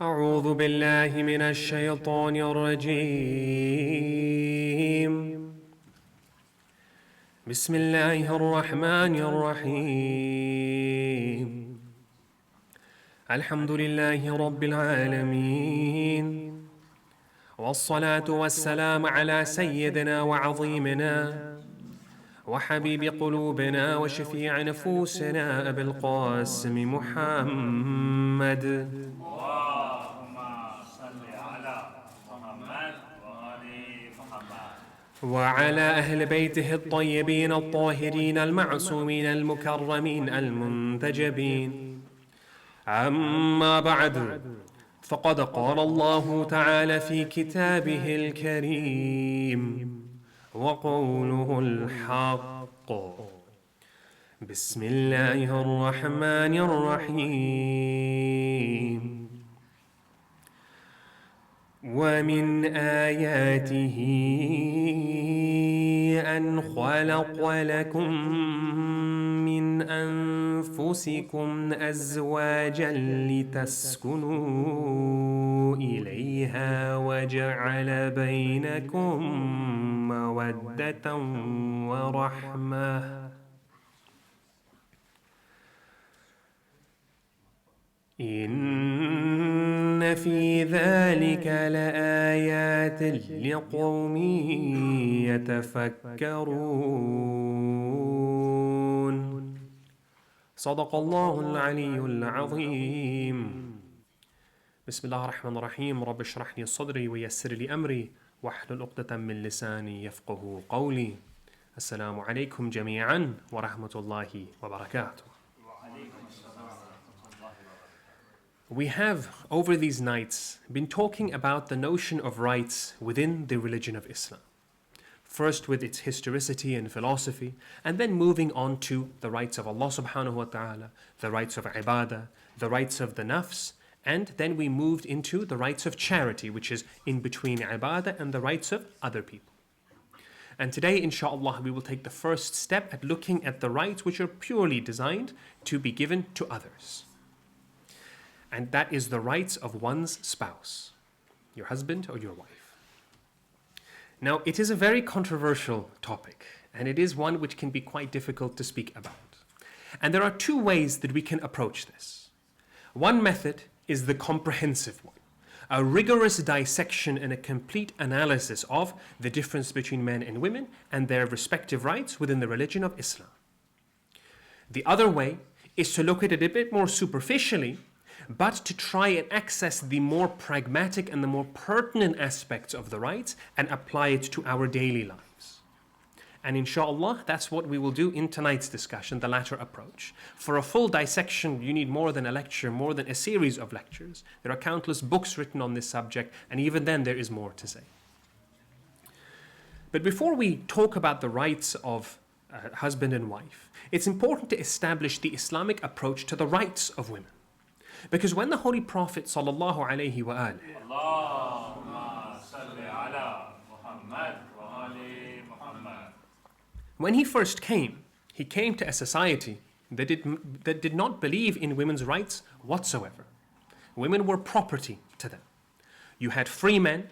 أعوذ بالله من الشيطان الرجيم. بسم الله الرحمن الرحيم. الحمد لله رب العالمين، والصلاة والسلام على سيدنا وعظيمنا وحبيب قلوبنا وشفيع نفوسنا أبي القاسم محمد. اللهم صل على محمد وآل محمد وعلى أهل بيته الطيبين الطاهرين المعصومين المكرمين المنتجبين. أما بعد، فقد قال الله تعالى في كتابه الكريم وقوله الحق: بسم الله الرحمن الرحيم. ومن آياته أن خلق لكم من أنفسكم أزواجا لتسكنوا إليها وجعل بينكم مودة ورحمة إن في ذلك لآيات لقوم يتفكرون. صدق الله العلي العظيم. بسم الله الرحمن الرحيم. رب اشرح لي صدري ويسر لي أمري واحلل عقدة من لساني يفقه قولي. السلام عليكم جميعا ورحمة الله وبركاته. We have, over these nights, been talking about the notion of rights within the religion of Islam. First with its historicity and philosophy, and then moving on to the rights of Allah subhanahu wa ta'ala, the rights of ibadah, the rights of the nafs, and then we moved into the rights of charity, which is in between ibadah and the rights of other people. And today, inshallah, we will take the first step at looking at the rights which are purely designed to be given to others. And that is the rights of one's spouse, your husband or your wife. Now, it is a very controversial topic, and it is one which can be quite difficult to speak about. And there are two ways that we can approach this. One method is the comprehensive one, a rigorous dissection and a complete analysis of the difference between men and women and their respective rights within the religion of Islam. The other way is to look at it a bit more superficially, but to try and access the more pragmatic and the more pertinent aspects of the rights and apply it to our daily lives. And inshallah, that's what we will do in tonight's discussion, the latter approach. For a full dissection, you need more than a lecture, more than a series of lectures. There are countless books written on this subject, and even then there is more to say. But before we talk about the rights of husband and wife, it's important to establish the Islamic approach to the rights of women. Because when the Holy Prophet sallallahu alaihi wasallam, when he first came, he came to a society that did not believe in women's rights whatsoever. Women were property to them. You had free men,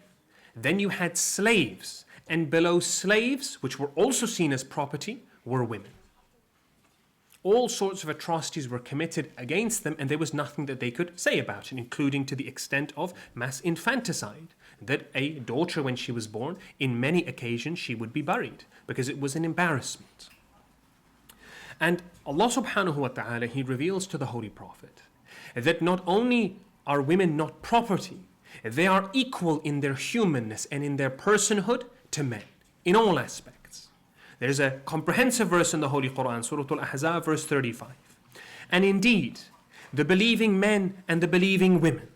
then you had slaves, and below slaves, which were also seen as property, were women. All sorts of atrocities were committed against them, and there was nothing that they could say about it, including to the extent of mass infanticide, that a daughter, when she was born, in many occasions she would be buried because it was an embarrassment. And Allah subhanahu wa ta'ala, He reveals to the Holy Prophet that not only are women not property, they are equal in their humanness and in their personhood to men, in all aspects. There's a comprehensive verse in the Holy Quran, Surah Al-Ahzab, verse 35. And indeed, the believing men and the believing women,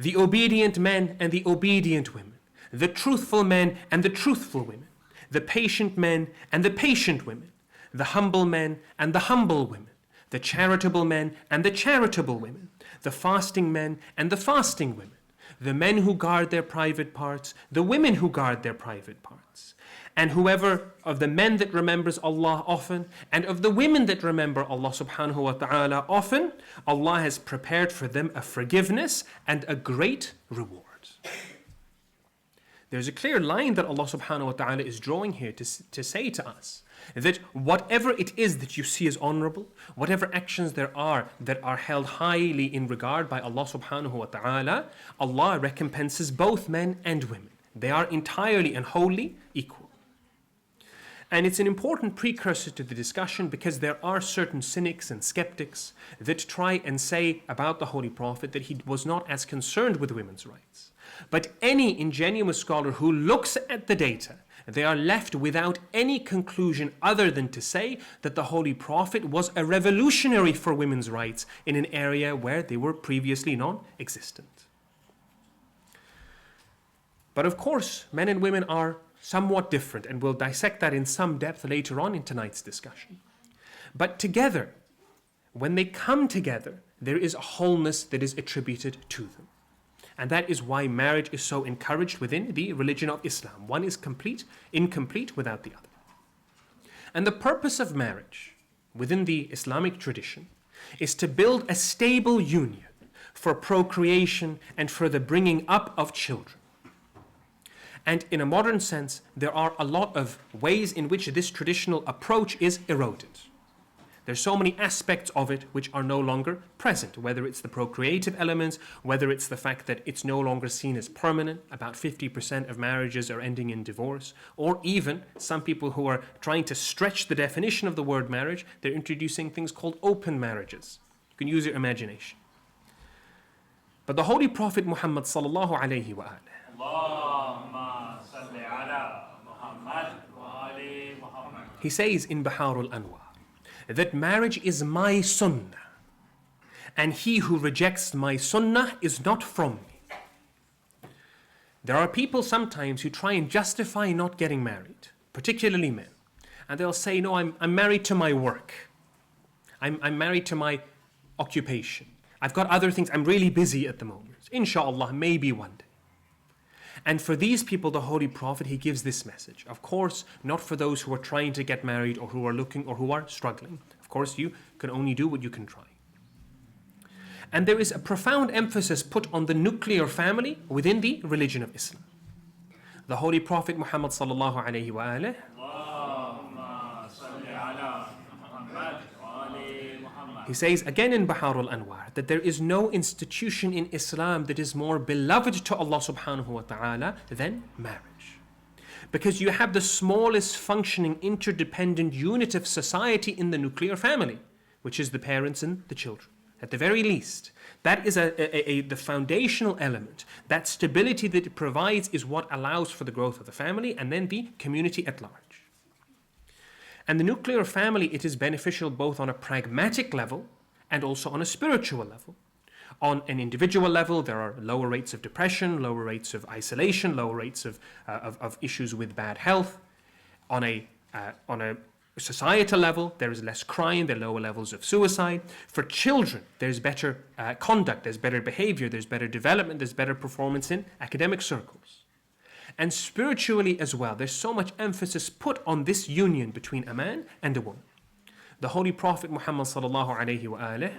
the obedient men and the obedient women, the truthful men and the truthful women, the patient men and the patient women, the humble men and the humble women, the charitable men and the charitable women, the fasting men and the fasting women, the men who guard their private parts, the women who guard their private parts. And whoever of the men that remembers Allah often, and of the women that remember Allah subhanahu wa ta'ala often, Allah has prepared for them a forgiveness and a great reward. There's a clear line that Allah subhanahu wa ta'ala is drawing here to say to us that whatever it is that you see as honorable, whatever actions there are that are held highly in regard by Allah subhanahu wa ta'ala, Allah recompenses both men and women. They are entirely and wholly equal. And it's an important precursor to the discussion because there are certain cynics and skeptics that try and say about the Holy Prophet that he was not as concerned with women's rights. But any ingenuous scholar who looks at the data, they are left without any conclusion other than to say that the Holy Prophet was a revolutionary for women's rights in an area where they were previously non-existent. But of course, men and women are somewhat different, and we'll dissect that in some depth later on in tonight's discussion. But together, when they come together, there is a wholeness that is attributed to them. And that is why marriage is so encouraged within the religion of Islam. One is incomplete without the other. And the purpose of marriage within the Islamic tradition is to build a stable union for procreation and for the bringing up of children. And in a modern sense, there are a lot of ways in which this traditional approach is eroded. There's so many aspects of it which are no longer present, whether it's the procreative elements, whether it's the fact that it's no longer seen as permanent, about 50% of marriages are ending in divorce, or even some people who are trying to stretch the definition of the word marriage, they're introducing things called open marriages. You can use your imagination. But the Holy Prophet Muhammad sallallahu alayhi wa he says in Baharul Anwar that marriage is my sunnah, and he who rejects my sunnah is not from me. There are people sometimes who try and justify not getting married, particularly men. And they'll say, no, I'm married to my work. I'm married to my occupation. I've got other things. I'm really busy at the moment. Inshallah, maybe one day. And for these people, the Holy Prophet, he gives this message. Of course, not for those who are trying to get married or who are looking or who are struggling. Of course, you can only do what you can try. And there is a profound emphasis put on the nuclear family within the religion of Islam. The Holy Prophet Muhammad sallallahu alayhi wa alihi, he says again in Baharul Anwar that there is no institution in Islam that is more beloved to Allah subhanahu wa ta'ala than marriage. Because you have the smallest functioning interdependent unit of society in the nuclear family, which is the parents and the children. At the very least, that is the foundational element. That stability that it provides is what allows for the growth of the family and then the community at large. And the nuclear family, it is beneficial both on a pragmatic level and also on a spiritual level. On an individual level, there are lower rates of depression, lower rates of isolation, lower rates of issues with bad health. On a societal level, there is less crime, there are lower levels of suicide. For children, there's better conduct, there's better behavior, there's better development, there's better performance in academic circles. And spiritually as well, there's so much emphasis put on this union between a man and a woman. The Holy Prophet Muhammad sallallahu alayhi wa alihi,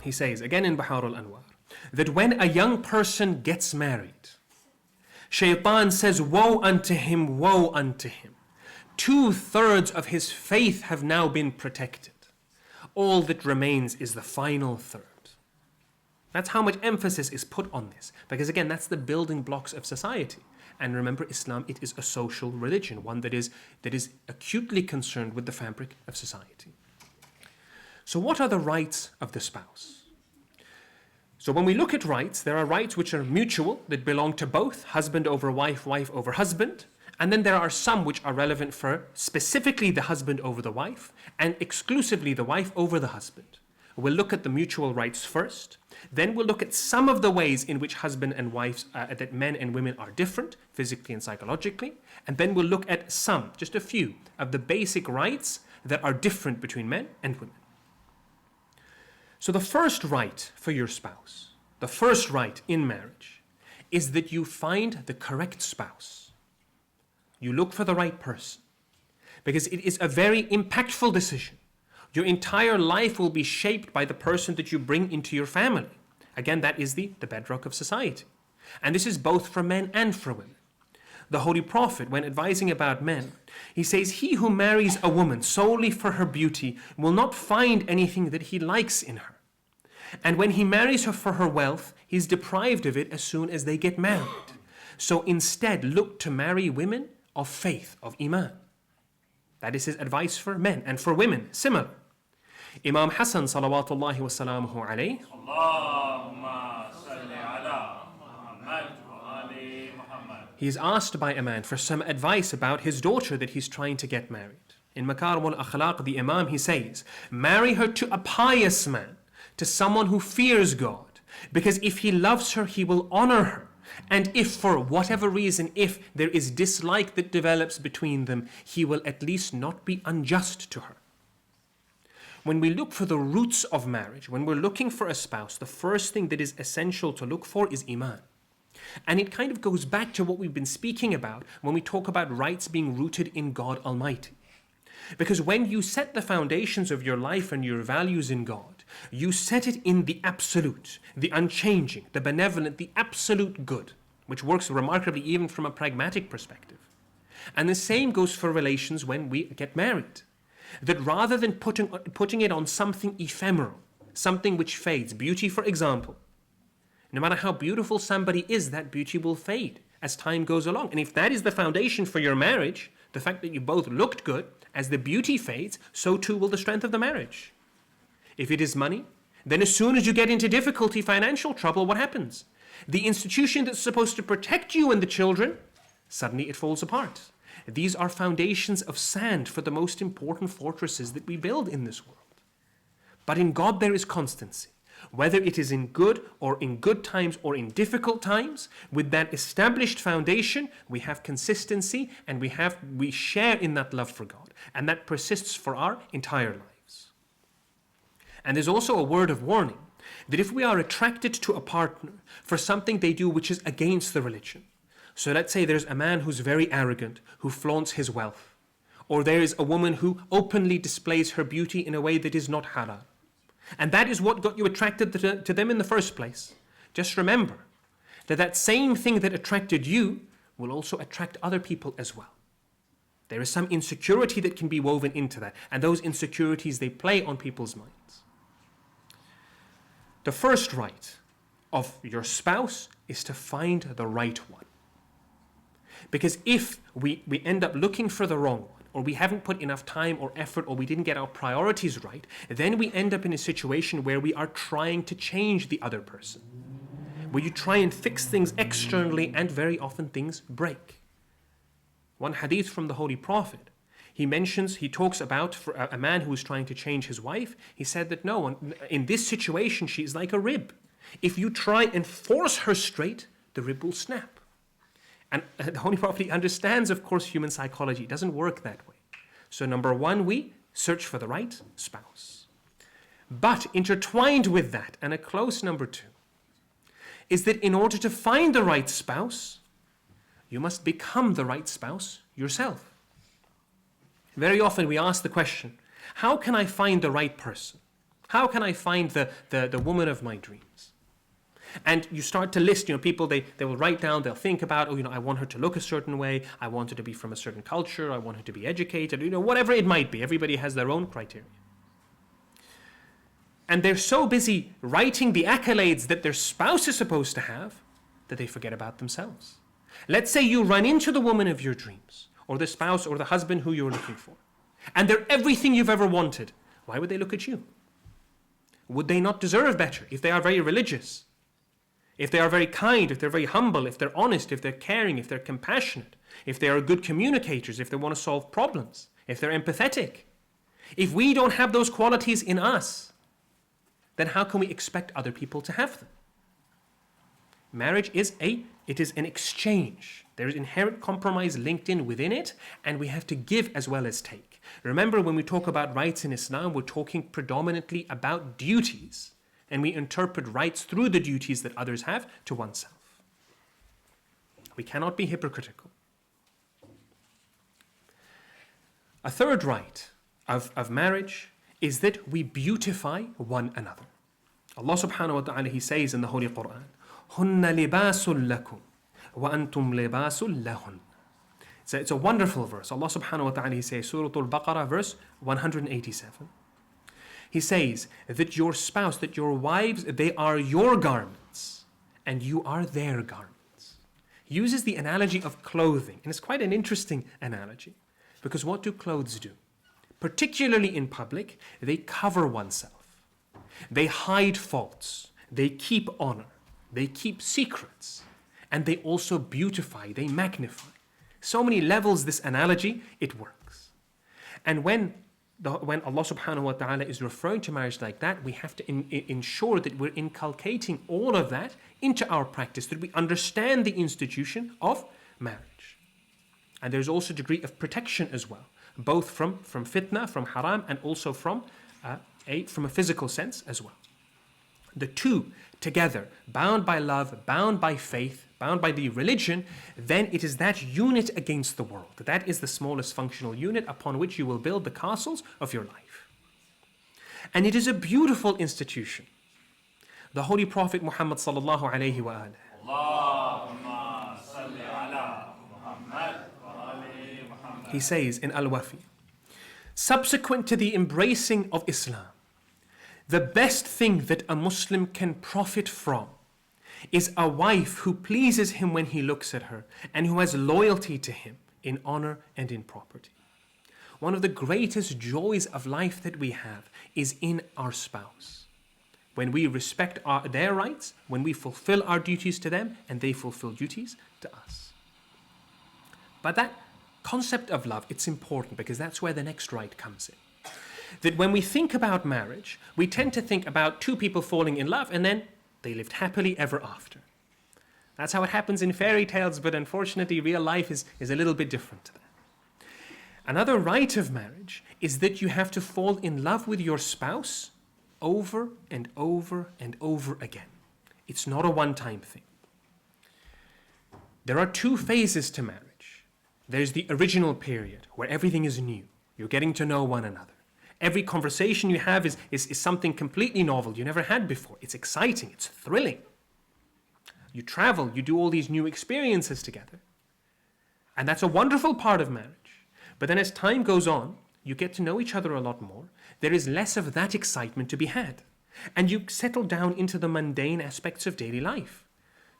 he says again in Baharul Anwar that when a young person gets married, Shaitan says, woe unto him, woe unto him. 2/3 of his faith have now been protected. All that remains is the final third. That's how much emphasis is put on this. Because again, that's the building blocks of society. And remember, Islam, it is a social religion, one that is acutely concerned with the fabric of society. So what are the rights of the spouse? So when we look at rights, there are rights which are mutual, that belong to both, husband over wife, wife over husband. And then there are some which are relevant for specifically the husband over the wife, and exclusively the wife over the husband. We'll look at the mutual rights first. Then we'll look at some of the ways in which husband and wives, that men and women are different, physically and psychologically. And then we'll look at some, just a few, of the basic rights that are different between men and women. So the first right for your spouse, the first right in marriage, is that you find the correct spouse. You look for the right person, because it is a very impactful decision. Your entire life will be shaped by the person that you bring into your family. Again, that is the bedrock of society. And this is both for men and for women. The Holy Prophet, when advising about men, he says, "He who marries a woman solely for her beauty will not find anything that he likes in her. And when he marries her for her wealth, he's deprived of it as soon as they get married. So instead, look to marry women of faith, of iman." That is his advice for men, and for women, similar. Imam Hassan salawatullahi wa salamuhu alayhi, Allahumma salli ala Muhammad wa ali Muhammad. he is asked by a man for some advice about his daughter that he's trying to get married. In Makarim al-Akhlaq, the Imam, he says, marry her to a pious man, to someone who fears God, because if he loves her, he will honor her. And if for whatever reason, if there is dislike that develops between them, he will at least not be unjust to her. When we look for the roots of marriage, when we're looking for a spouse, the first thing that is essential to look for is iman. And it kind of goes back to what we've been speaking about when we talk about rights being rooted in God Almighty. Because when you set the foundations of your life and your values in God, you set it in the absolute, the unchanging, the benevolent, the absolute good, which works remarkably even from a pragmatic perspective. And the same goes for relations when we get married. That rather than putting it on something ephemeral, something which fades, beauty for example, no matter how beautiful somebody is, that beauty will fade as time goes along. And if that is the foundation for your marriage, the fact that you both looked good, as the beauty fades, so too will the strength of the marriage. If it is money, then as soon as you get into difficulty, financial trouble, what happens? The institution that's supposed to protect you and the children, suddenly it falls apart. These are foundations of sand for the most important fortresses that we build in this world. But in God there is constancy. Whether it is in good or in good times or in difficult times, with that established foundation, we have consistency and we share in that love for God. And that persists for our entire lives. And there's also a word of warning that if we are attracted to a partner for something they do which is against the religion, so let's say there's a man who's very arrogant, who flaunts his wealth, or there is a woman who openly displays her beauty in a way that is not halal, and that is what got you attracted to them in the first place. Just remember that that same thing that attracted you will also attract other people as well. There is some insecurity that can be woven into that, and those insecurities, they play on people's minds. The first right of your spouse is to find the right one. Because if we end up looking for the wrong one, or we haven't put enough time or effort, or we didn't get our priorities right, then we end up in a situation where we are trying to change the other person, where you try and fix things externally, and very often things break. One hadith from the Holy Prophet, he talks about for a man who is trying to change his wife. He said that no, in this situation she is like a rib. If you try and force her straight, the rib will snap. And the Holy Prophet understands, of course, human psychology. It doesn't work that way. So number one, we search for the right spouse. But intertwined with that, and a close number two, is that in order to find the right spouse, you must become the right spouse yourself. Very often we ask the question, how can I find the right person? How can I find the woman of my dreams? And you start to list, people, they will write down, they'll think about, I want her to look a certain way, I want her to be from a certain culture, I want her to be educated, whatever it might be. Everybody has their own criteria. And they're so busy writing the accolades that their spouse is supposed to have that they forget about themselves. Let's say you run into the woman of your dreams, or the spouse or the husband who you're looking for, and they're everything you've ever wanted. Why would they look at you? Would they not deserve better if they are very religious? If they are very kind, if they're very humble, if they're honest, if they're caring, if they're compassionate, if they are good communicators, if they want to solve problems, if they're empathetic. If we don't have those qualities in us, then how can we expect other people to have them? Marriage is an exchange. There is inherent compromise linked in within it, and we have to give as well as take. Remember, when we talk about rights in Islam, we're talking predominantly about duties, and we interpret rights through the duties that others have to oneself. We cannot be hypocritical. A third right of marriage is that we beautify one another. Allah subhanahu wa ta'ala, He says in the Holy Quran, هُنَّ لِبَاسٌ لَكُمْ وَأَنْتُمْ لِبَاسٌ لَهُنْ. It's a wonderful verse. Allah subhanahu wa ta'ala, He says, Surah Al-Baqarah, verse 187. He says that your spouse, that your wives, they are your garments and you are their garments. He uses the analogy of clothing, and it's quite an interesting analogy, because what do clothes do? Particularly in public, they cover oneself. They hide faults. They keep honor. They keep secrets. And they also beautify, they magnify. So many levels, this analogy, it works. And when Allah subhanahu wa ta'ala is referring to marriage like that, we have to ensure that we're inculcating all of that into our practice, that we understand the institution of marriage. And there's also a degree of protection as well, both from fitna, from haram, and also from a physical sense as well. The two together, bound by love, bound by faith, bound by the religion, then it is that unit against the world. That is the smallest functional unit upon which you will build the castles of your life. And it is a beautiful institution. The Holy Prophet Muhammad sallallahu alayhi wa he says in Al-Wafi, subsequent to the embracing of Islam, the best thing that a Muslim can profit from is a wife who pleases him when he looks at her and who has loyalty to him in honor and in property. One of the greatest joys of life that we have is in our spouse. When we respect their rights, when we fulfill our duties to them and they fulfill duties to us. But that concept of love, it's important because that's where the next right comes in. That when we think about marriage, we tend to think about two people falling in love and then they lived happily ever after. That's how it happens in fairy tales, but unfortunately real life is a little bit different to that. Another right of marriage is that you have to fall in love with your spouse over and over and over again. It's not a one-time thing. There are two phases to marriage. There's the original period where everything is new. You're getting to know one another. Every conversation you have is something completely novel you never had before. It's exciting, it's thrilling. You travel, you do all these new experiences together. And that's a wonderful part of marriage. But then as time goes on, you get to know each other a lot more. There is less of that excitement to be had. And you settle down into the mundane aspects of daily life.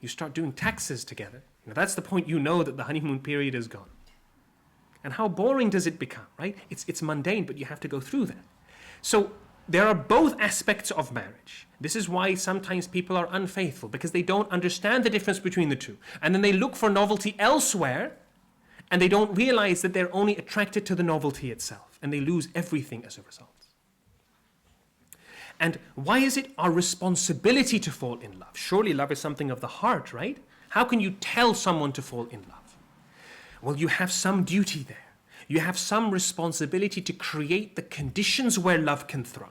You start doing taxes together. That's the point you know that the honeymoon period is gone. And how boring does it become, right? It's mundane, but you have to go through that. So there are both aspects of marriage. This is why sometimes people are unfaithful, because they don't understand the difference between the two. And then they look for novelty elsewhere, and they don't realize that they're only attracted to the novelty itself, and they lose everything as a result. And why is it our responsibility to fall in love? Surely love is something of the heart, right? How can you tell someone to fall in love? Well, you have some duty there. You have some responsibility to create the conditions where love can thrive.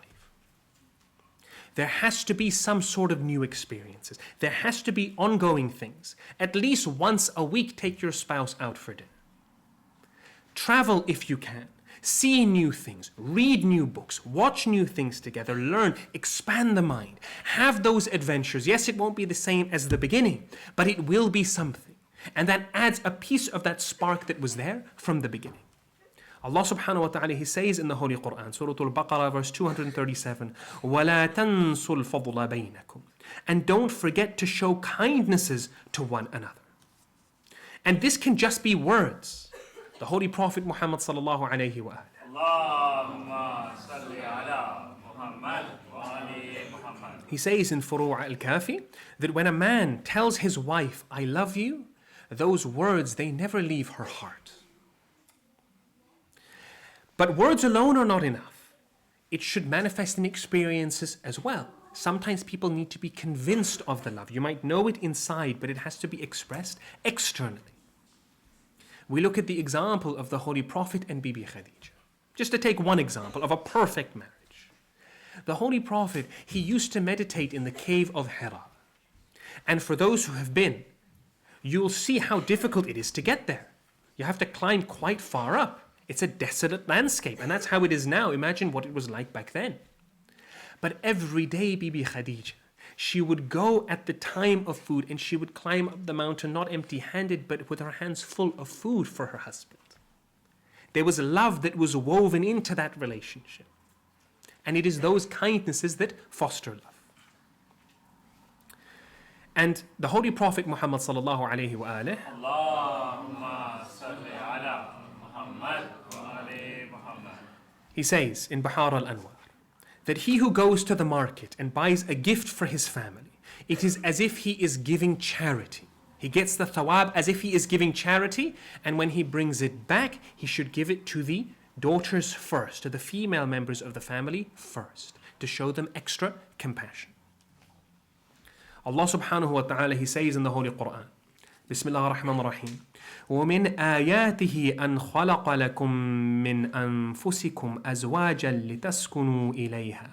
There has to be some sort of new experiences. There has to be ongoing things. At least once a week, take your spouse out for dinner. Travel if you can. See new things. Read new books. Watch new things together. Learn. Expand the mind. Have those adventures. Yes, it won't be the same as the beginning, but it will be something. And that adds a piece of that spark that was there from the beginning. Allah subhanahu wa ta'ala, He says in the Holy Quran, Surah Al-Baqarah, verse 237, وَلَا تَنْسُوا الْفَضْلَ بَيْنَكُمْ. And don't forget to show kindnesses to one another. And this can just be words. The Holy Prophet Muhammad sallallahu alayhi wa he says in Furu' al-Kafi that when a man tells his wife, I love you, those words, they never leave her heart. But words alone are not enough. It should manifest in experiences as well. Sometimes people need to be convinced of the love. You might know it inside, but it has to be expressed externally. We look at the example of the Holy Prophet and Bibi Khadija. Just to take one example of a perfect marriage. The Holy Prophet, he used to meditate in the cave of Hira. And for those who have been, you'll see how difficult it is to get there. You have to climb quite far up. It's a desolate landscape, and that's how it is now. Imagine what it was like back then. But every day, Bibi Khadija, she would go at the time of food and she would climb up the mountain not empty-handed, but with her hands full of food for her husband. There was love that was woven into that relationship. And it is those kindnesses that foster love. And the Holy Prophet Muhammad sallallahu alayhi wa alihi, Allahumma salli ala Muhammad wa ali Muhammad. He says in Bahar al-Anwar that he who goes to the market and buys a gift for his family, it is as if he is giving charity. He gets the thawab as if he is giving charity, and when he brings it back, he should give it to the daughters first, to the female members of the family first, to show them extra compassion. Allah subhanahu wa ta'ala, he says in the Holy Quran, Bismillah ar-Rahman ar-Rahim, وَمِنْ آيَاتِهِ أَنْ خَلَقَ لَكُم مِّنْ أَنفُسِكُمْ أَزْوَاجًا لِتَسْكُنُوا إِلَيْهَا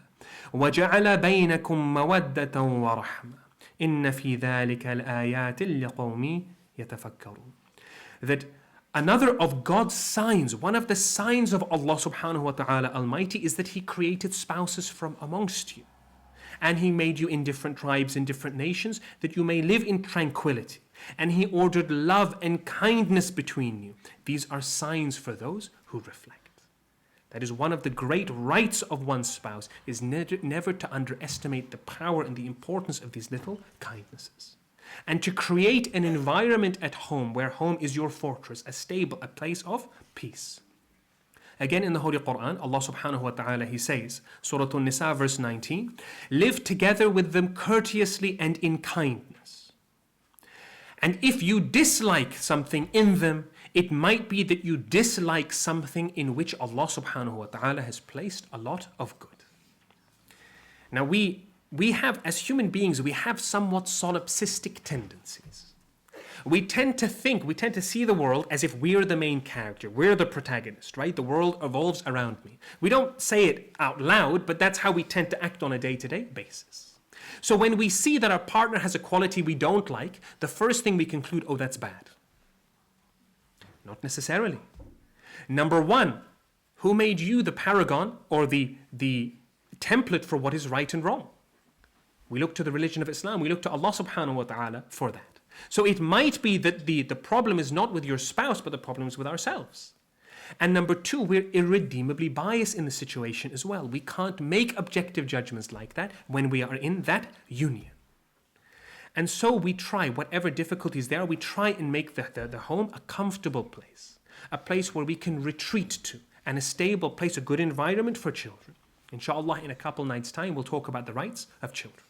وَجَعَلَ بَيْنَكُم مَّوَدَّةً وَرَحْمَةً إِنَّ فِي ذَلِكَ الْآيَاتِ لِقَوْمٍ يَتَفَكَّرُونَ. That another of God's signs, one of the signs of Allah subhanahu wa ta'ala Almighty, is that He created spouses from amongst you. And He made you in different tribes, in different nations, that you may live in tranquility. And He ordered love and kindness between you. These are signs for those who reflect. That is one of the great rights of one's spouse, is never to underestimate the power and the importance of these little kindnesses. And to create an environment at home where home is your fortress, a stable, a place of peace. Again in the Holy Quran, Allah subhanahu wa ta'ala, He says, Surah An-Nisa verse 19, live together with them courteously and in kindness. And if you dislike something in them, it might be that you dislike something in which Allah subhanahu wa ta'ala has placed a lot of good. Now we have, as human beings, we have somewhat solipsistic tendencies. We tend to see the world as if we're the main character, we're the protagonist, right? The world revolves around me. We don't say it out loud, but that's how we tend to act on a day-to-day basis. So when we see that our partner has a quality we don't like, the first thing we conclude, oh, that's bad. Not necessarily. Number one, who made you the paragon or the template for what is right and wrong? We look to the religion of Islam, we look to Allah subhanahu wa ta'ala for that. So it might be that the problem is not with your spouse, but the problem is with ourselves. And number two, we're irredeemably biased in the situation as well. We can't make objective judgments like that when we are in that union. And so we try, whatever difficulties there are, we try and make the home a comfortable place, a place where we can retreat to, and a stable place, a good environment for children. Inshallah, in a couple nights' time, we'll talk about the rights of children.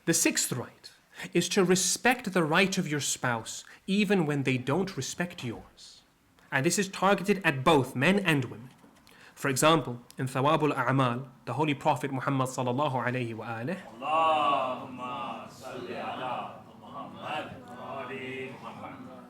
The sixth right is to respect the right of your spouse even when they don't respect yours. And this is targeted at both men and women. For example, in Thawabul A'mal, the Holy Prophet Muhammad sallallahu alayhi wa alihi, Allahumma salli ala Muhammad wa ali Muhammad.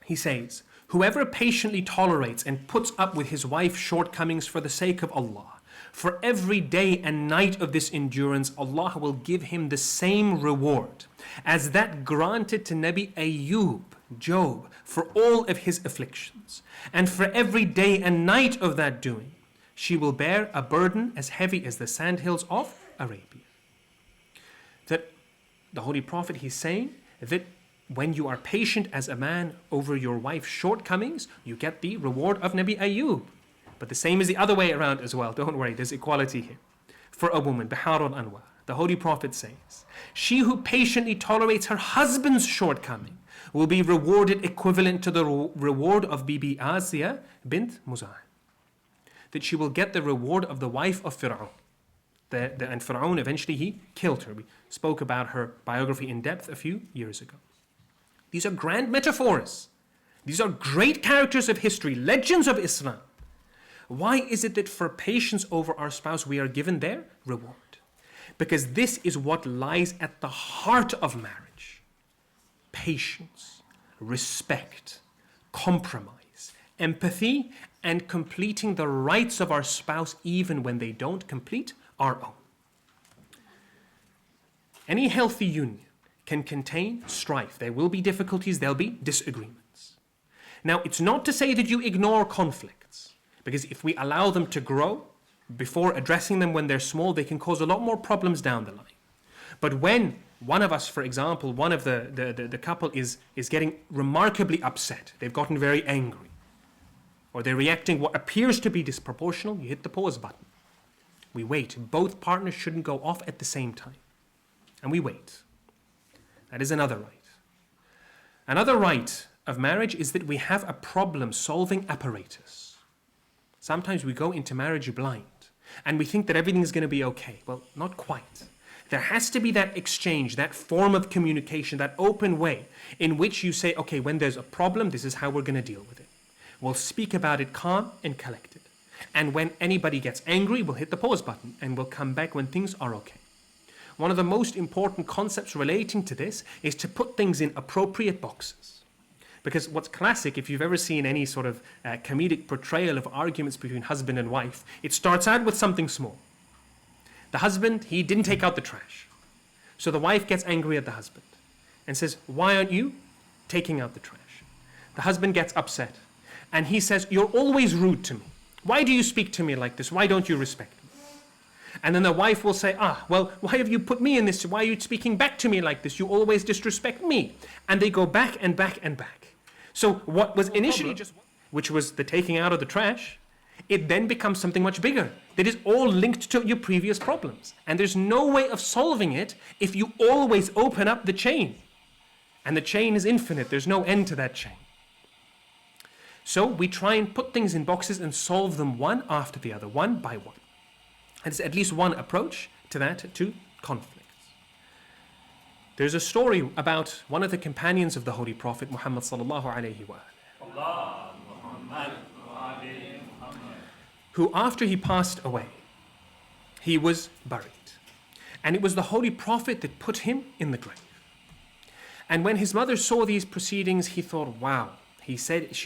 He says, whoever patiently tolerates and puts up with his wife's shortcomings for the sake of Allah, for every day and night of this endurance, Allah will give him the same reward as that granted to Nabi Ayyub, Job, for all of his afflictions. And for every day and night of that doing, she will bear a burden as heavy as the sandhills of Arabia. That the Holy Prophet, he's saying that when you are patient as a man over your wife's shortcomings, you get the reward of Nabi Ayyub. But the same is the other way around as well. Don't worry, there's equality here. For a woman, Bihar al-Anwar, the Holy Prophet says, she who patiently tolerates her husband's shortcoming will be rewarded equivalent to the reward of Bibi Asiya bint Muzahim. That she will get the reward of the wife of Fir'aun. And Fir'aun, eventually he killed her. We spoke about her biography in depth a few years ago. These are grand metaphors. These are great characters of history, legends of Islam. Why is it that for patience over our spouse we are given their reward? Because this is what lies at the heart of marriage. Patience, respect, compromise, empathy, and completing the rights of our spouse even when they don't complete our own. Any healthy union can contain strife. There will be difficulties, there'll be disagreements. Now, it's not to say that you ignore conflicts, because if we allow them to grow before addressing them when they're small, they can cause a lot more problems down the line. But when one of us, for example, one of the couple is getting remarkably upset, they've gotten very angry, or they're reacting what appears to be disproportional, you hit the pause button. We wait. Both partners shouldn't go off at the same time. And we wait. That is another right. Another right of marriage is that we have a problem-solving apparatus. Sometimes we go into marriage blind, and we think that everything is going to be okay. Well, not quite. There has to be that exchange, that form of communication, that open way in which you say, okay, when there's a problem, this is how we're going to deal with it. We'll speak about it calm and collected. And when anybody gets angry, we'll hit the pause button and we'll come back when things are okay. One of the most important concepts relating to this is to put things in appropriate boxes. Because what's classic, if you've ever seen any sort of comedic portrayal of arguments between husband and wife, it starts out with something small. The husband, he didn't take out the trash. So the wife gets angry at the husband and says, why aren't you taking out the trash? The husband gets upset and he says, you're always rude to me. Why do you speak to me like this? Why don't you respect me? And then the wife will say, well, why have you put me in this? Why are you speaking back to me like this? You always disrespect me. And they go back and back and back. So what was initially just, which was the taking out of the trash, it then becomes something much bigger that is all linked to your previous problems. And there's no way of solving it if you always open up the chain. And the chain is infinite. There's no end to that chain. So we try and put things in boxes and solve them one after the other, one by one. And it's at least one approach to that, to conflicts. There's a story about one of the companions of the Holy Prophet, Muhammad sallallahu alayhi wa who after he passed away, he was buried. And it was the Holy Prophet that put him in the grave. And when his mother saw these proceedings, he thought, wow. She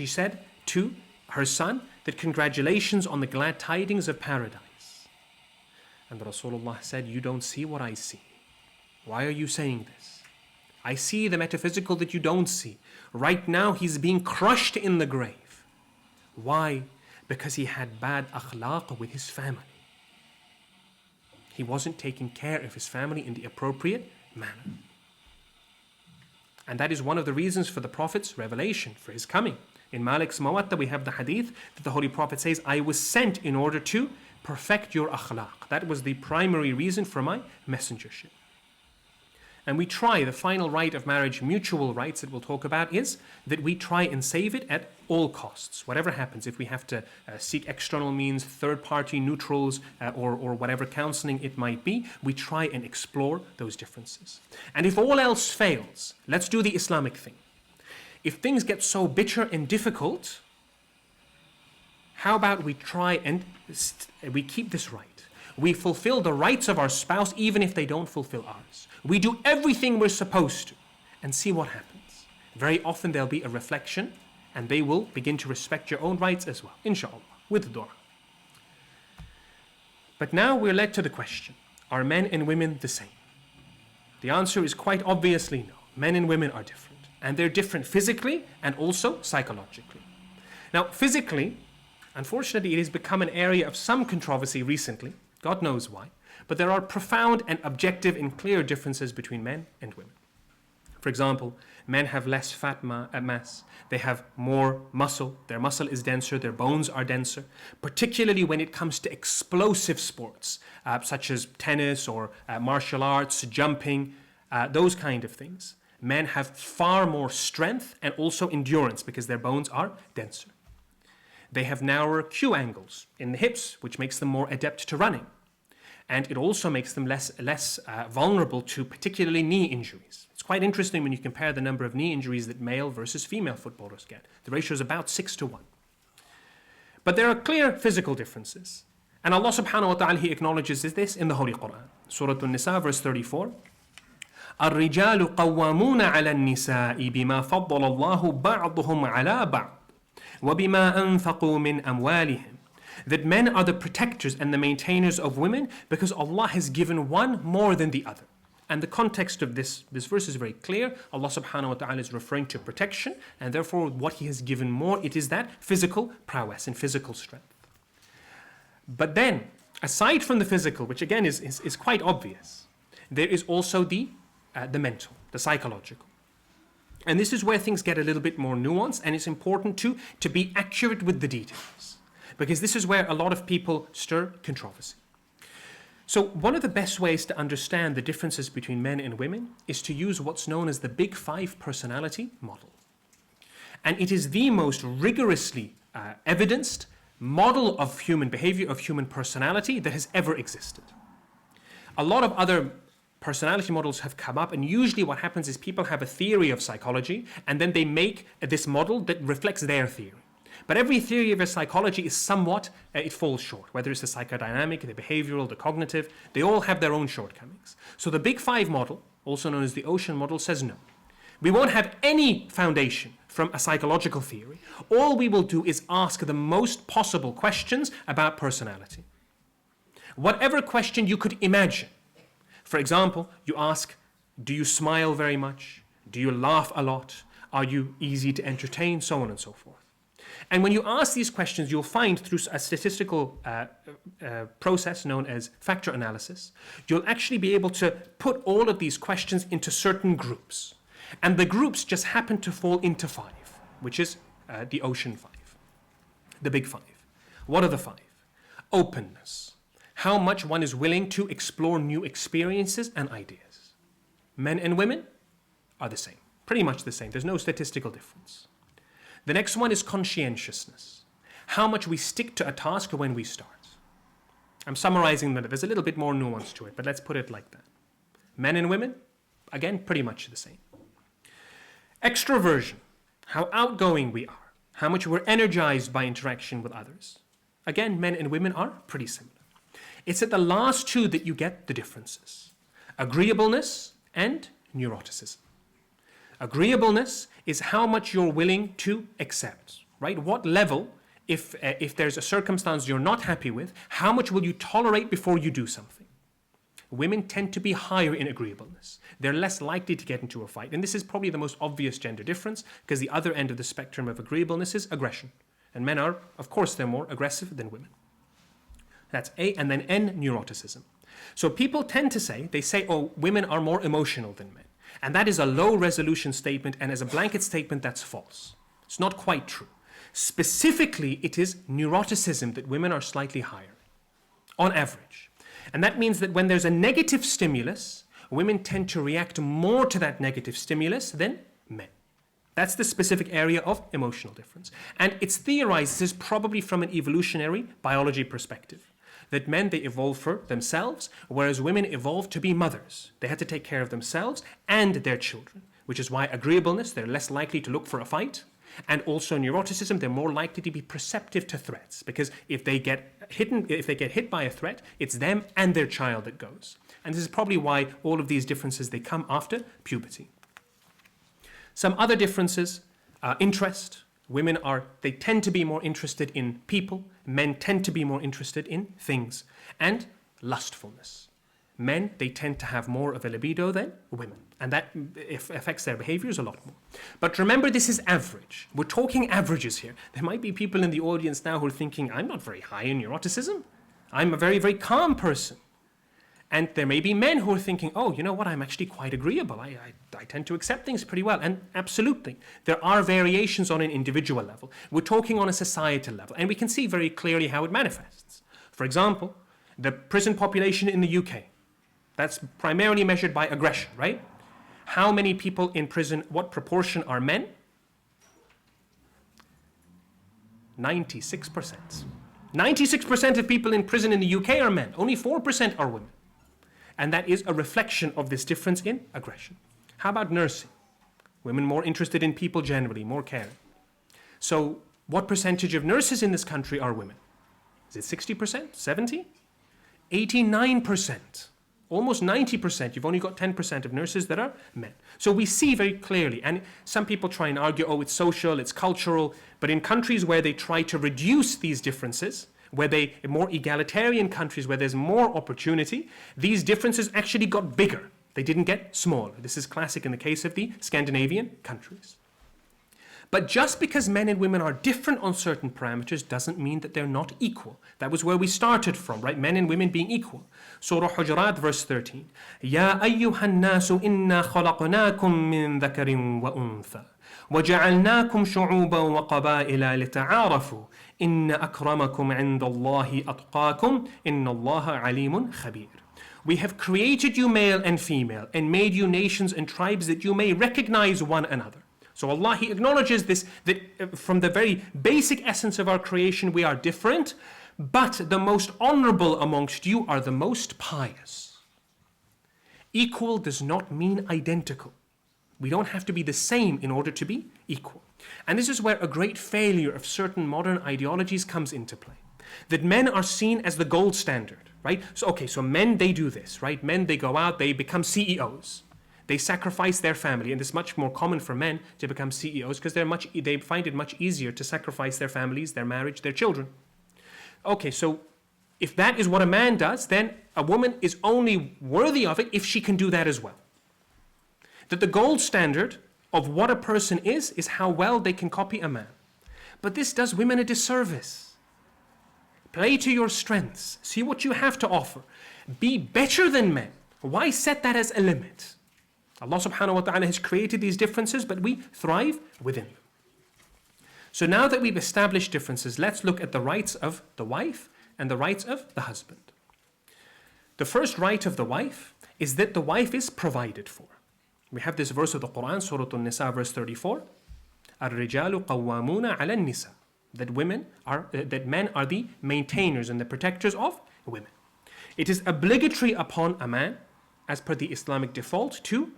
said to her son that congratulations on the glad tidings of paradise. And Rasulullah said, you don't see what I see. Why are you saying this? I see the metaphysical that you don't see. Right now he's being crushed in the grave. Why? Because he had bad akhlaq with his family. He wasn't taking care of his family in the appropriate manner. And that is one of the reasons for the Prophet's revelation, for his coming. In Malik's Mawatta we have the hadith that the Holy Prophet says, I was sent in order to perfect your akhlaq. That was the primary reason for my messengership. And we try, the final right of marriage, mutual rights that we'll talk about, is that we try and save it at all costs. Whatever happens, if we have to seek external means, third-party neutrals, or whatever counseling it might be, we try and explore those differences. And if all else fails, let's do the Islamic thing. If things get so bitter and difficult, how about we try and we keep this right? We fulfill the rights of our spouse even if they don't fulfill ours. We do everything we're supposed to and see what happens. Very often there'll be a reflection and they will begin to respect your own rights as well, inshallah, with dua. But now we're led to the question, are men and women the same? The answer is quite obviously no. Men and women are different. And they're different physically and also psychologically. Now, physically, unfortunately, it has become an area of some controversy recently. God knows why. But there are profound and objective and clear differences between men and women. For example, men have less fat mass. They have more muscle. Their muscle is denser. Their bones are denser. Particularly when it comes to explosive sports, such as tennis or martial arts, jumping, those kind of things. Men have far more strength and also endurance because their bones are denser. They have narrower Q angles in the hips, which makes them more adept to running. And it also makes them less vulnerable to particularly knee injuries. It's quite interesting when you compare the number of knee injuries that male versus female footballers get. The ratio is about 6-1. But there are clear physical differences. And Allah subhanahu wa ta'ala, He acknowledges this in the Holy Quran. Surah An-Nisa, verse 34. الرجال قوامون على النساء بما فضل الله بعضهم على بعض وَبِمَا أَنفَقُوا مِنْ أَمْوَالِهِمْ. That men are the protectors and the maintainers of women because Allah has given one more than the other. And the context of this verse is very clear. Allah subhanahu wa ta'ala is referring to protection, and therefore what He has given more, it is that physical prowess and physical strength. But then, aside from the physical, which again is quite obvious, there is also the mental, the psychological. And this is where things get a little bit more nuanced, and it's important to be accurate with the details, because this is where a lot of people stir controversy. So one of the best ways to understand the differences between men and women is to use what's known as the Big Five personality model. And it is the most rigorously evidenced model of human behavior, of human personality that has ever existed. A lot of other personality models have come up, and usually what happens is people have a theory of psychology and then they make this model that reflects their theory. But every theory of psychology is somewhat, it falls short. Whether it's the psychodynamic, the behavioral, the cognitive, they all have their own shortcomings. So the Big Five model, also known as the Ocean model, says no. We won't have any foundation from a psychological theory. All we will do is ask the most possible questions about personality. Whatever question you could imagine. For example, you ask, do you smile very much? Do you laugh a lot? Are you easy to entertain? So on and so forth. And when you ask these questions, you'll find through a statistical process known as factor analysis, you'll actually be able to put all of these questions into certain groups. And the groups just happen to fall into five, which is the Ocean Five, the Big Five. What are the five? Openness. How much one is willing to explore new experiences and ideas. Men and women are the same, pretty much the same. There's no statistical difference. The next one is conscientiousness. How much we stick to a task when we start. I'm summarizing that. There's a little bit more nuance to it, but let's put it like that. Men and women, again, pretty much the same. Extroversion. How outgoing we are. How much we're energized by interaction with others. Again, men and women are pretty similar. It's at the last two that you get the differences. Agreeableness and neuroticism. Agreeableness is how much you're willing to accept, right? What level, if there's a circumstance you're not happy with, how much will you tolerate before you do something? Women tend to be higher in agreeableness. They're less likely to get into a fight. And this is probably the most obvious gender difference, because the other end of the spectrum of agreeableness is aggression. And men are, of course, they're more aggressive than women. That's A, and then N, neuroticism. So people tend to say, oh, women are more emotional than men. And that is a low resolution statement, and as a blanket statement, that's false. It's not quite true. Specifically, it is neuroticism that women are slightly higher, on average. And that means that when there's a negative stimulus, women tend to react more to that negative stimulus than men. That's the specific area of emotional difference. And it's theorized, this is probably from an evolutionary biology perspective, that men, they evolved for themselves, whereas women evolved to be mothers. They had to take care of themselves and their children, which is why agreeableness, they're less likely to look for a fight. And also neuroticism, they're more likely to be perceptive to threats, because if they get hit by a threat, it's them and their child that goes. And this is probably why all of these differences, they come after puberty. Some other differences, interest. Women they tend to be more interested in people. Men tend to be more interested in things. And lustfulness. Men, they tend to have more of a libido than women. And that affects their behaviors a lot more. But remember, this is average. We're talking averages here. There might be people in the audience now who are thinking, I'm not very high in neuroticism. I'm a very, very calm person. And there may be men who are thinking, oh, you know what, I'm actually quite agreeable. I tend to accept things pretty well. And absolutely, there are variations on an individual level. We're talking on a societal level. And we can see very clearly how it manifests. For example, the prison population in the UK. That's primarily measured by aggression, right? How many people in prison, what proportion are men? 96%. 96% of people in prison in the UK are men. Only 4% are women. And that is a reflection of this difference in aggression. How about nursing? Women more interested in people generally, more caring. So what percentage of nurses in this country are women? Is it 60%? 70%? 89%. Almost 90%. You've only got 10% of nurses that are men. So we see very clearly, and some people try and argue, oh, it's social, it's cultural, but in countries where they try to reduce these differences, in more egalitarian countries where there's more opportunity, these differences actually got bigger. They didn't get smaller. This is classic in the case of the Scandinavian countries. But just because men and women are different on certain parameters doesn't mean that they're not equal. That was where we started from, right? Men and women being equal. Surah Hujurat, verse 13. Ya ayyuhan nasu inna khalaqnakum min dhakarin wa untha. وَجَعَلْنَاكُمْ شُعُوبًا وَقَبَائِلَ لِتَعَارَفُوا إِنَّ أَكْرَمَكُمْ عِنْدَ اللَّهِ أَتْقَاكُمْ إِنَّ اللَّهَ عَلِيمٌ خَبِيرٌ. We have created you male and female and made you nations and tribes that you may recognize one another. So Allah, He acknowledges this, that from the very basic essence of our creation we are different, but the most honorable amongst you are the most pious. Equal does not mean identical. We don't have to be the same in order to be equal. And this is where a great failure of certain modern ideologies comes into play. That men are seen as the gold standard, right? So men, they do this, right? Men, they go out, they become CEOs. They sacrifice their family, and it's much more common for men to become CEOs because they find it much easier to sacrifice their families, their marriage, their children. Okay, so if that is what a man does, then a woman is only worthy of it if she can do that as well. That the gold standard of what a person is how well they can copy a man. But this does women a disservice. Play to your strengths. See what you have to offer. Be better than men. Why set that as a limit? Allah subhanahu wa ta'ala has created these differences, but we thrive within them. So now that we've established differences, let's look at the rights of the wife and the rights of the husband. The first right of the wife is that the wife is provided for. We have this verse of the Quran, Surah An-Nisa, verse 34. الرِّجَالُ قَوَّامُونَ عَلَى النِّسَاءِ. That men are the maintainers and the protectors of women. It is obligatory upon a man, as per the Islamic default, to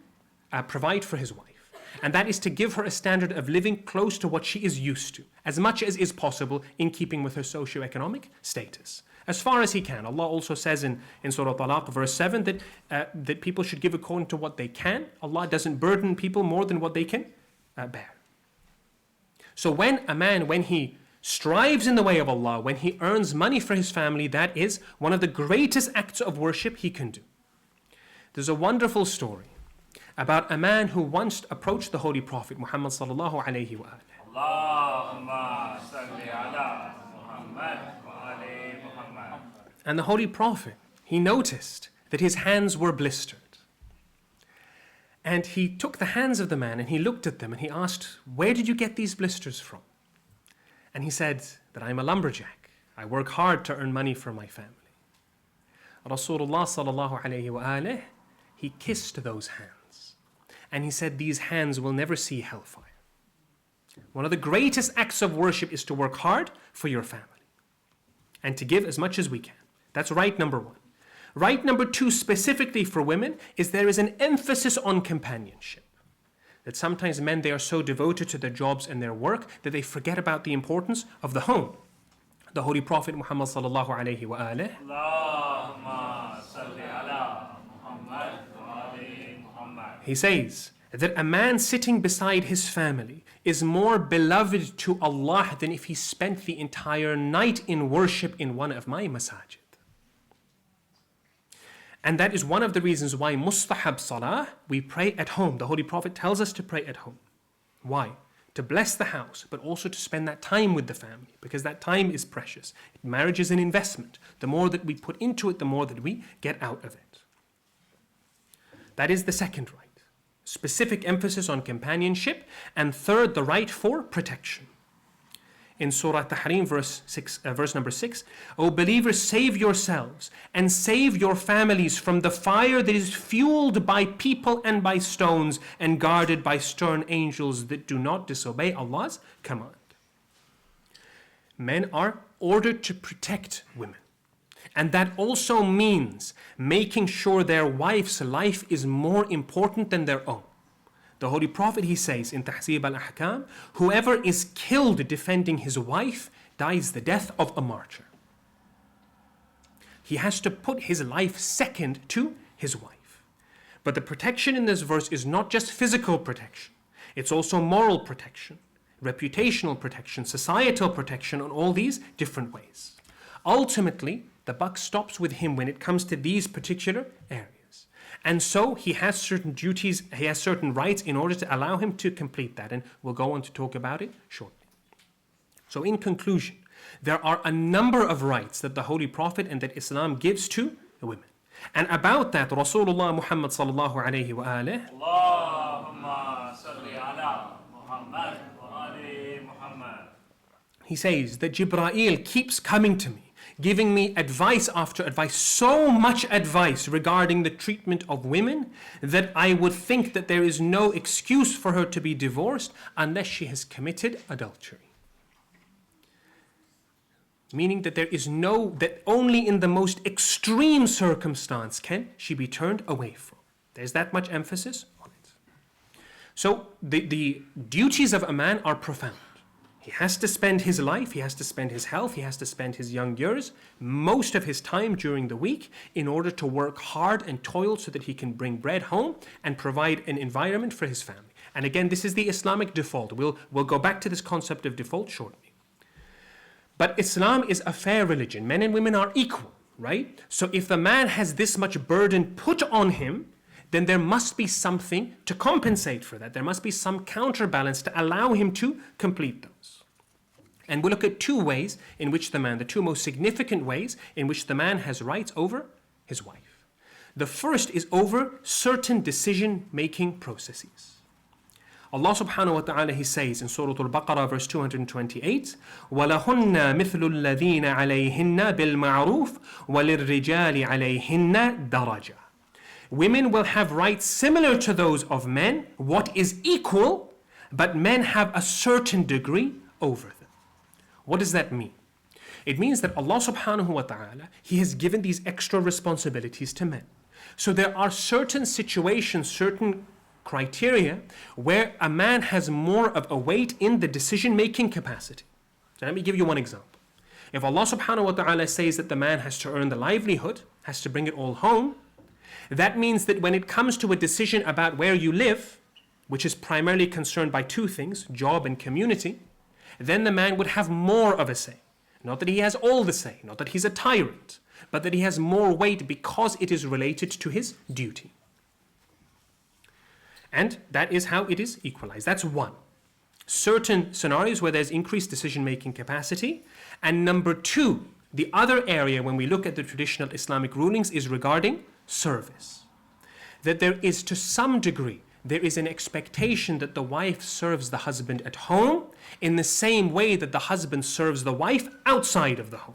provide for his wife. And that is to give her a standard of living close to what she is used to, as much as is possible in keeping with her socio-economic status. As far as he can. Allah also says in Surah Talaq, verse 7, that people should give according to what they can. Allah doesn't burden people more than what they can bear. So when a man, when he strives in the way of Allah, when he earns money for his family, that is one of the greatest acts of worship he can do. There's a wonderful story about a man who once approached the Holy Prophet Muhammad sallallahu alayhi wa alihi. Allahumma salli ala Muhammad wa ali Muhammad. And the Holy Prophet, he noticed that his hands were blistered. And he took the hands of the man and he looked at them and he asked, "Where did you get these blisters from?" And he said that I'm a lumberjack. I work hard to earn money for my family. Rasulullah sallallahu alayhi wa alihi, he kissed those hands. And he said, these hands will never see hellfire. One of the greatest acts of worship is to work hard for your family. And to give as much as we can. That's right number one. Right number two, specifically for women, is there is an emphasis on companionship. That sometimes men, they are so devoted to their jobs and their work that they forget about the importance of the home. The Holy Prophet Muhammad sallallahu alayhi wa alihi, Allahumma salli ala Muhammad wa ali Muhammad. he says that a man sitting beside his family is more beloved to Allah than if he spent the entire night in worship in one of my masajid. And that is one of the reasons why mustahab salah, we pray at home. The Holy Prophet tells us to pray at home. Why? To bless the house, but also to spend that time with the family, because that time is precious. Marriage is an investment. The more that we put into it, the more that we get out of it. That is the second right. Specific emphasis on companionship. And third, the right for protection. In Surah Tahrim, verse number 6, O believers, save yourselves and save your families from the fire that is fueled by people and by stones and guarded by stern angels that do not disobey Allah's command. Men are ordered to protect women. And that also means making sure their wife's life is more important than their own. The Holy Prophet, he says in Tahzib al-Ahkam, whoever is killed defending his wife dies the death of a martyr. He has to put his life second to his wife. But the protection in this verse is not just physical protection, it's also moral protection, reputational protection, societal protection on all these different ways. Ultimately, the buck stops with him when it comes to these particular areas. And so he has certain duties, he has certain rights in order to allow him to complete that. And we'll go on to talk about it shortly. So in conclusion, there are a number of rights that the Holy Prophet and that Islam gives to women. And about that, Rasulullah Muhammad sallallahu alayhi wa alihi, Allahumma salli ala Muhammad wa ali Muhammad. he says that Jibreel keeps coming to me, giving me advice after advice, so much advice regarding the treatment of women that I would think that there is no excuse for her to be divorced unless she has committed adultery. Meaning that that only in the most extreme circumstance can she be turned away from. There's that much emphasis on it. So the duties of a man are profound. He has to spend his life, he has to spend his health, he has to spend his young years, most of his time during the week in order to work hard and toil so that he can bring bread home and provide an environment for his family. And again, this is the Islamic default. We'll go back to this concept of default shortly. But Islam is a fair religion. Men and women are equal, right? So if the man has this much burden put on him, then there must be something to compensate for that. There must be some counterbalance to allow him to complete those. And we'll look at two ways in which the two most significant ways in which the man has rights over his wife. The first is over certain decision-making processes. Allah subhanahu wa ta'ala, he says in Surah Al-Baqarah verse 228, وَلَهُنَّ مِثْلُ الَّذِينَ عَلَيْهِنَّ بِالْمَعْرُوفِ وَلِلرِّجَالِ عَلَيْهِنَّ دَرَجَةٌ. Women will have rights similar to those of men, what is equal, but men have a certain degree over them. What does that mean? It means that Allah subhanahu wa ta'ala, he has given these extra responsibilities to men. So there are certain situations, certain criteria where a man has more of a weight in the decision-making capacity. So let me give you one example. If Allah subhanahu wa ta'ala says that the man has to earn the livelihood, has to bring it all home, that means that when it comes to a decision about where you live, which is primarily concerned by two things, job and community, then the man would have more of a say. Not that he has all the say, not that he's a tyrant, but that he has more weight because it is related to his duty. And that is how it is equalized. That's one. Certain scenarios where there's increased decision-making capacity. And number two, the other area when we look at the traditional Islamic rulings is regarding service. That there is, to some degree, there is an expectation that the wife serves the husband at home in the same way that the husband serves the wife outside of the home.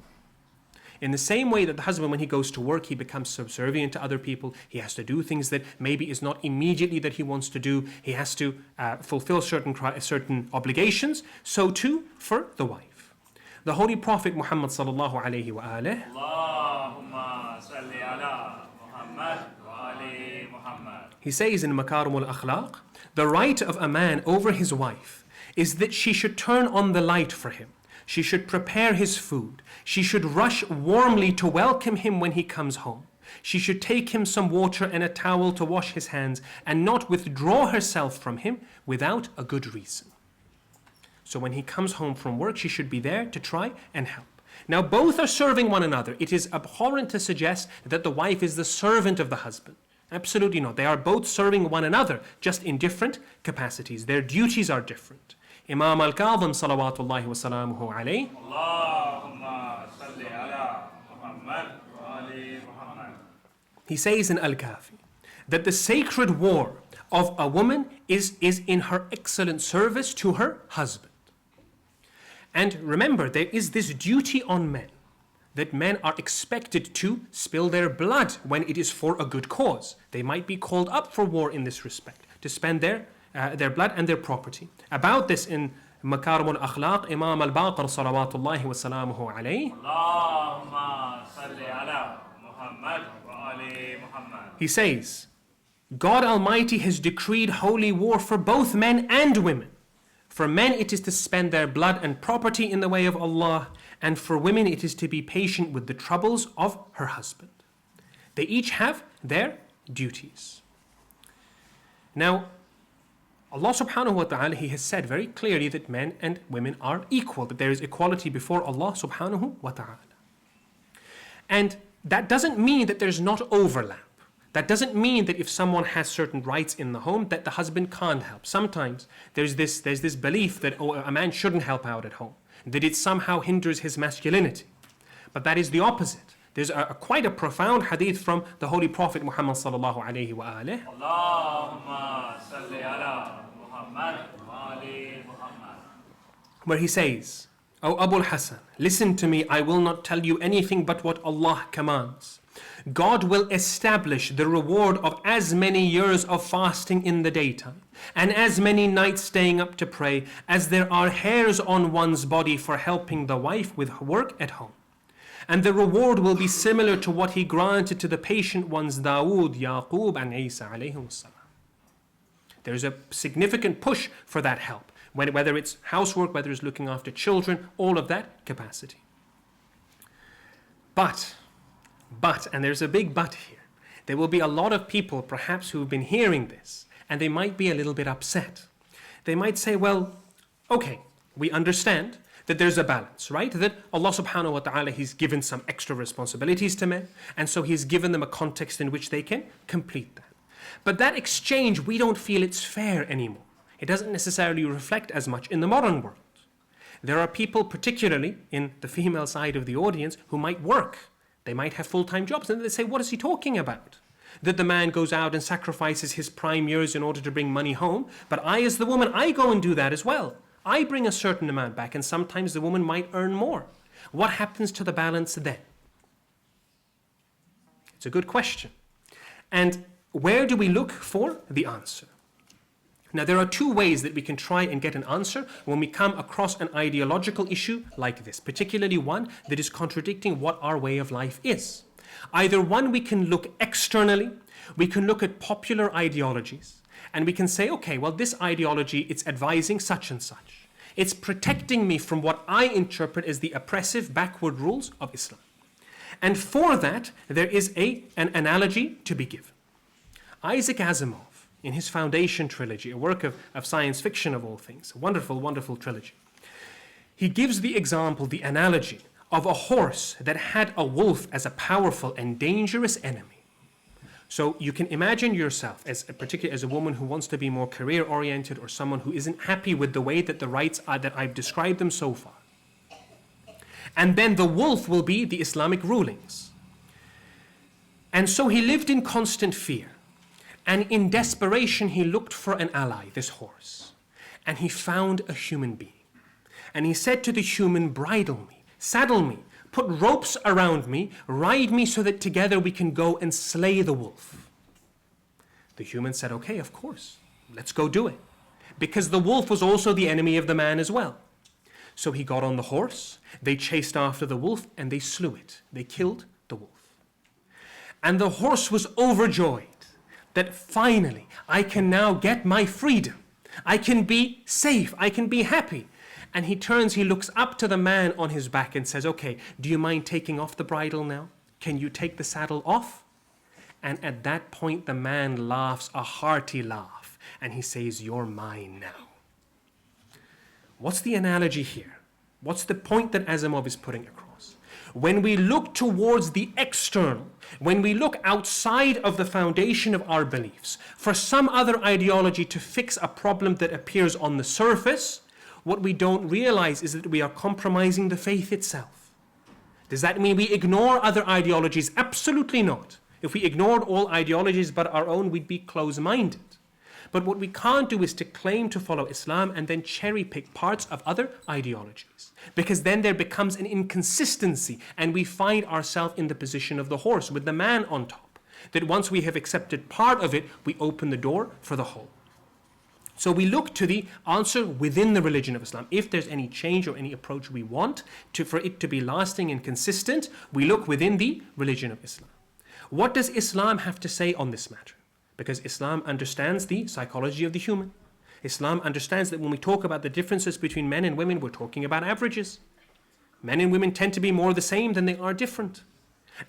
In the same way that the husband, when he goes to work, he becomes subservient to other people. He has to do things that maybe is not immediately that he wants to do. He has to fulfill certain obligations. So too for the wife. The Holy Prophet Muhammad sallallahu alayhi wa alihi, Allahumma salli ala Muhammad wa ali Muhammad. He says in Makarim al-Akhlaq, the right of a man over his wife is that she should turn on the light for him. She should prepare his food. She should rush warmly to welcome him when he comes home. She should take him some water and a towel to wash his hands and not withdraw herself from him without a good reason. So when he comes home from work, she should be there to try and help. Now both are serving one another. It is abhorrent to suggest that the wife is the servant of the husband. Absolutely not. They are both serving one another, just in different capacities. Their duties are different. Imam al-Kadhim salawatullahi wa salamuhu alayhi, Allahumma salli ala Muhammad wa ali Muhammad. he says in Al-Kafi that the sacred war of a woman is in her excellent service to her husband. And remember, there is this duty on men, that men are expected to spill their blood when it is for a good cause. They might be called up for war in this respect, to spend their blood and their property. About this in Makarim al-Akhlaq, Imam al-Baqir salawatullahi wa salamuhu alayhi, Allahumma salli ala Muhammad wa ali Muhammad. he says, God Almighty has decreed holy war for both men and women. For men it is to spend their blood and property in the way of Allah, and for women it is to be patient with the troubles of her husband. They each have their duties. Now, Allah subhanahu wa ta'ala, He has said very clearly that men and women are equal, that there is equality before Allah subhanahu wa ta'ala. And that doesn't mean that there's not overlap. That doesn't mean that if someone has certain rights in the home that the husband can't help. Sometimes there's this belief that a man shouldn't help out at home, that it somehow hinders his masculinity. But that is the opposite. There's quite a profound hadith from the Holy Prophet Muhammad sallallahu alayhi wa alihi, Allahumma salli ala Muhammad wa ali Muhammad. where he says, O Abul Hasan, listen to me, I will not tell you anything but what Allah commands. God will establish the reward of as many years of fasting in the daytime and as many nights staying up to pray as there are hairs on one's body for helping the wife with work at home. And the reward will be similar to what He granted to the patient ones Dawood, Yaqub and Isa alayhim salam. There's a significant push for that help, whether it's housework, whether it's looking after children, all of that capacity. But, and there's a big but here, there will be a lot of people perhaps who've been hearing this and they might be a little bit upset. They might say, well, okay, we understand that there's a balance, right? That Allah subhanahu wa ta'ala, He's given some extra responsibilities to men, and so He's given them a context in which they can complete that. But that exchange, we don't feel it's fair anymore. It doesn't necessarily reflect as much in the modern world. There are people, particularly in the female side of the audience, who might work. They might have full-time jobs, and they say, what is he talking about? That the man goes out and sacrifices his prime years in order to bring money home, but I as the woman, I go and do that as well. I bring a certain amount back, and sometimes the woman might earn more. What happens to the balance then? It's a good question. And where do we look for the answer? Now, there are two ways that we can try and get an answer when we come across an ideological issue like this, particularly one that is contradicting what our way of life is. Either one, we can look externally, we can look at popular ideologies, and we can say, okay, well, this ideology, it's advising such and such. It's protecting me from what I interpret as the oppressive, backward rules of Islam. And for that, there is an analogy to be given. Isaac Asimov, in his Foundation trilogy, a work of science fiction of all things, a wonderful, wonderful trilogy, he gives the example, the analogy of a horse that had a wolf as a powerful and dangerous enemy. So you can imagine yourself, particularly as a woman who wants to be more career-oriented or someone who isn't happy with the way that the rights are that I've described them so far. And then the wolf will be the Islamic rulings. And so he lived in constant fear. And in desperation, he looked for an ally, this horse. And he found a human being. And he said to the human, bridle me, saddle me, put ropes around me, ride me so that together we can go and slay the wolf. The human said, okay, of course, let's go do it. Because the wolf was also the enemy of the man as well. So he got on the horse, they chased after the wolf, and they slew it. They killed the wolf. And the horse was overjoyed that finally I can now get my freedom. I can be safe, I can be happy. And he turns, he looks up to the man on his back and says, okay, do you mind taking off the bridle now? Can you take the saddle off? And at that point, the man laughs a hearty laugh. And he says, you're mine now. What's the analogy here? What's the point that Asimov is putting across? When we look towards the external, when we look outside of the foundation of our beliefs for some other ideology to fix a problem that appears on the surface, what we don't realize is that we are compromising the faith itself. Does that mean we ignore other ideologies? Absolutely not. If we ignored all ideologies but our own, we'd be close-minded. But what we can't do is to claim to follow Islam and then cherry-pick parts of other ideologies. Because then there becomes an inconsistency and we find ourselves in the position of the horse with the man on top. That once we have accepted part of it, we open the door for the whole. So we look to the answer within the religion of Islam. If there's any change or any approach we want for it to be lasting and consistent, we look within the religion of Islam. What does Islam have to say on this matter? Because Islam understands the psychology of the human. Islam understands that when we talk about the differences between men and women, we're talking about averages. Men and women tend to be more the same than they are different.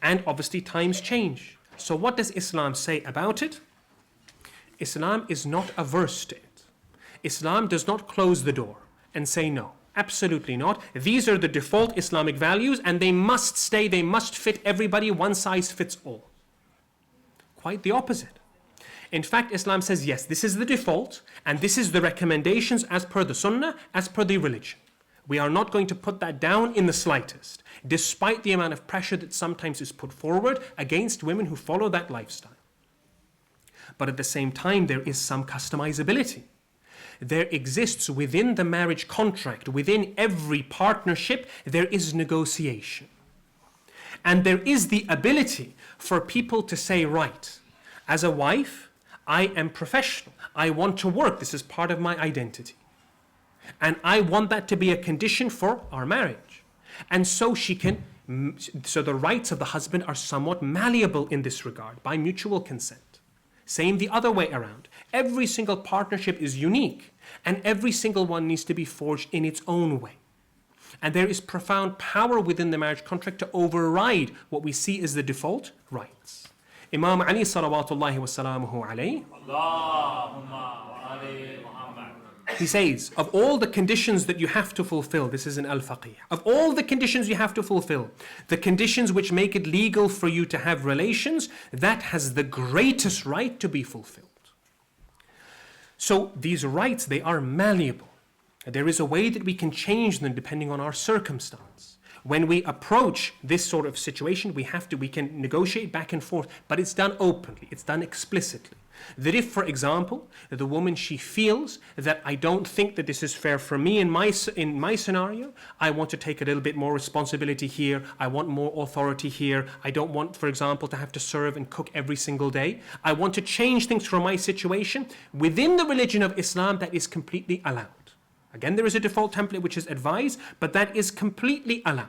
And obviously times change. So what does Islam say about it? Islam is not averse to it. Islam does not close the door and say no. Absolutely not. These are the default Islamic values and they must stay, they must fit everybody, one size fits all. Quite the opposite. In fact, Islam says, yes, this is the default and this is the recommendations as per the Sunnah, as per the religion. We are not going to put that down in the slightest, despite the amount of pressure that sometimes is put forward against women who follow that lifestyle. But at the same time, there is some customizability. There exists within the marriage contract, within every partnership, there is negotiation. And there is the ability for people to say, right, as a wife, I am professional. I want to work. This is part of my identity. And I want that to be a condition for our marriage. And so so the rights of the husband are somewhat malleable in this regard by mutual consent. Same the other way around. Every single partnership is unique and every single one needs to be forged in its own way. And there is profound power within the marriage contract to override what we see as the default rights. Imam Ali salawatullahi wa salamuhu alayhi, he says, of all the conditions that you have to fulfill, this is in Al-Faqih, of all the conditions you have to fulfill, the conditions which make it legal for you to have relations, that has the greatest right to be fulfilled. So these rights, they are malleable. There is a way that we can change them depending on our circumstance. When we approach this sort of situation, we can negotiate back and forth, but it's done openly, it's done explicitly. That if, for example, the woman, she feels that I don't think that this is fair for me in my scenario, I want to take a little bit more responsibility here, I want more authority here, I don't want, for example, to have to serve and cook every single day, I want to change things for my situation, within the religion of Islam, that is completely allowed. Again, there is a default template which is advised, but that is completely allowed.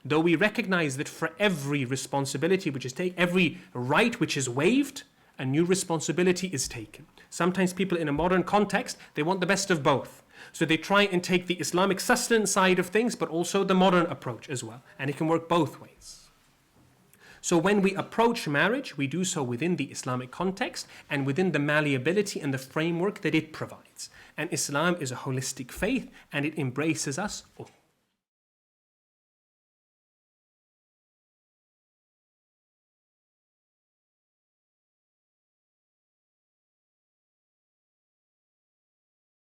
Though we recognize that for every responsibility which is taken, every right which is waived, a new responsibility is taken. Sometimes people in a modern context, they want the best of both. So they try and take the Islamic sustenance side of things, but also the modern approach as well. And it can work both ways. So when we approach marriage, we do so within the Islamic context and within the malleability and the framework that it provides. And Islam is a holistic faith and it embraces us all.